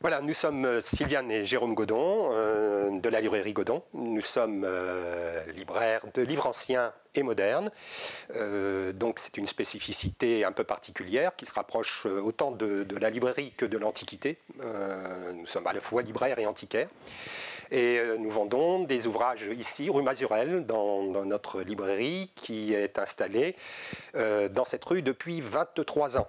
Voilà, nous sommes Sylviane et Jérôme Godon de la librairie Godon. Nous sommes libraires de livres anciens et modernes. Donc c'est une spécificité un peu particulière qui se rapproche autant de la librairie que de l'Antiquité. Nous sommes à la fois libraires et antiquaires. Et nous vendons des ouvrages ici, rue Mazurel, dans notre librairie qui est installée dans cette rue depuis 23 ans.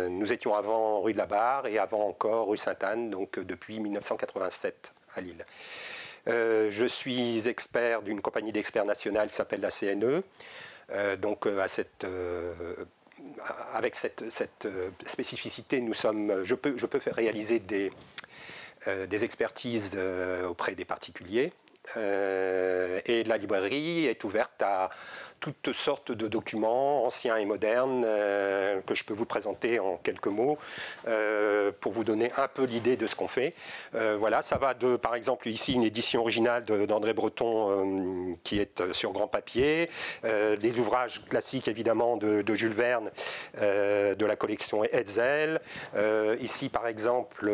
Nous étions avant rue de la Barre et avant encore rue Sainte-Anne, donc depuis 1987 à Lille. Je suis expert d'une compagnie d'experts nationale qui s'appelle la CNE. Avec cette spécificité, je peux faire réaliser des expertises auprès des particuliers. Et la librairie est ouverte à toutes sortes de documents anciens et modernes que je peux vous présenter en quelques mots pour vous donner un peu l'idée de ce qu'on fait. Voilà, ça va de, par exemple, ici une édition originale d'André Breton qui est sur grand papier, des ouvrages classiques évidemment de Jules Verne de la collection Hetzel. Ici, par exemple,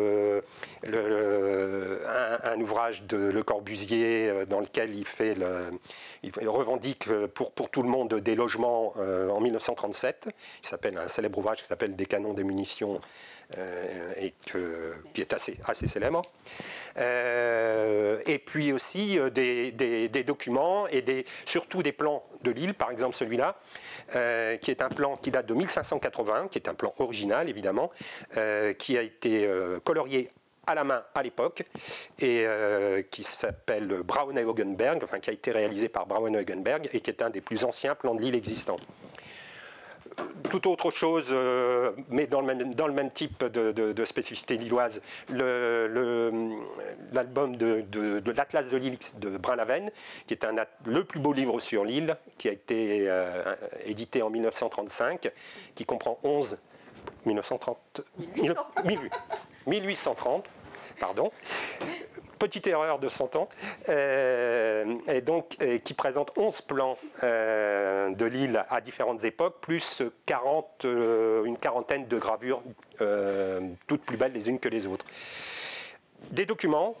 un ouvrage de Le Corbusier dans lequel il revendique pour tout le monde des logements en 1937. Il s'appelle un célèbre ouvrage qui s'appelle Des canons des munitions qui est assez célèbre. Et puis aussi des documents et surtout des plans de l'île, par exemple celui-là, qui est un plan qui date de 1580, qui est un plan original évidemment, qui a été colorié à la main à l'époque et qui s'appelle Braunau-Heugenberg, enfin qui a été réalisé par Braunau-Heugenberg et qui est un des plus anciens plans de l'île existants. Tout autre chose, mais dans le même type de spécificité lilloise, l'album de l'Atlas de l'île de Brun-Lavenne, qui est le plus beau livre sur l'île, qui a été édité en 1935, qui comprend 1830, pardon. Petite erreur de 100 ans, et donc qui présente 11 plans de l'île à différentes époques, plus une quarantaine de gravures, toutes plus belles les unes que les autres. Des documents,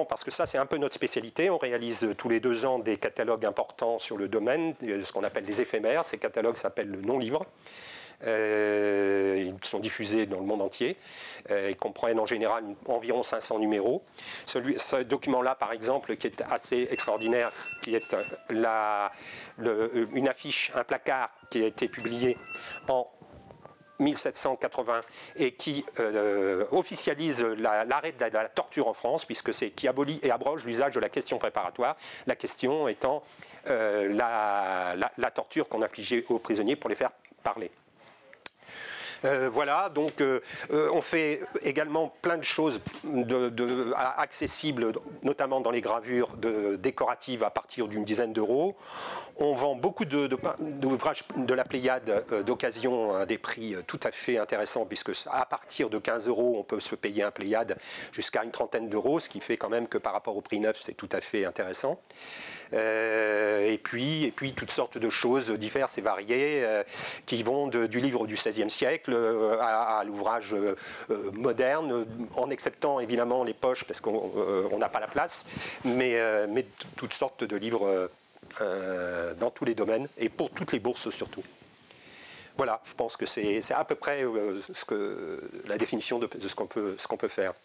parce que ça c'est un peu notre spécialité, on réalise tous les 2 ans des catalogues importants sur le domaine, ce qu'on appelle des éphémères, ces catalogues s'appellent le non-livre. Ils sont diffusés dans le monde entier. Ils comprennent en général environ 500 numéros. Ce document-là, par exemple, qui est assez extraordinaire, qui est une affiche, un placard qui a été publié en 1780 et qui officialise l'arrêt de la torture en France, qui abolit et abroge l'usage de la question préparatoire, la question étant la torture qu'on infligeait aux prisonniers pour les faire parler. Voilà, donc on fait également plein de choses accessibles, notamment dans les gravures décoratives à partir d'une dizaine d'euros. On vend beaucoup d'ouvrages de la Pléiade d'occasion à des prix tout à fait intéressants, puisque à partir de 15 euros, on peut se payer un Pléiade jusqu'à une trentaine d'euros, ce qui fait quand même que par rapport au prix neuf, c'est tout à fait intéressant. Et puis toutes sortes de choses diverses et variées qui vont du livre du XVIe siècle à l'ouvrage moderne, en acceptant évidemment les poches parce qu'on n'a pas la place, mais toutes sortes de livres dans tous les domaines et pour toutes les bourses surtout. Voilà, je pense que c'est à peu près la définition de ce qu'on peut faire.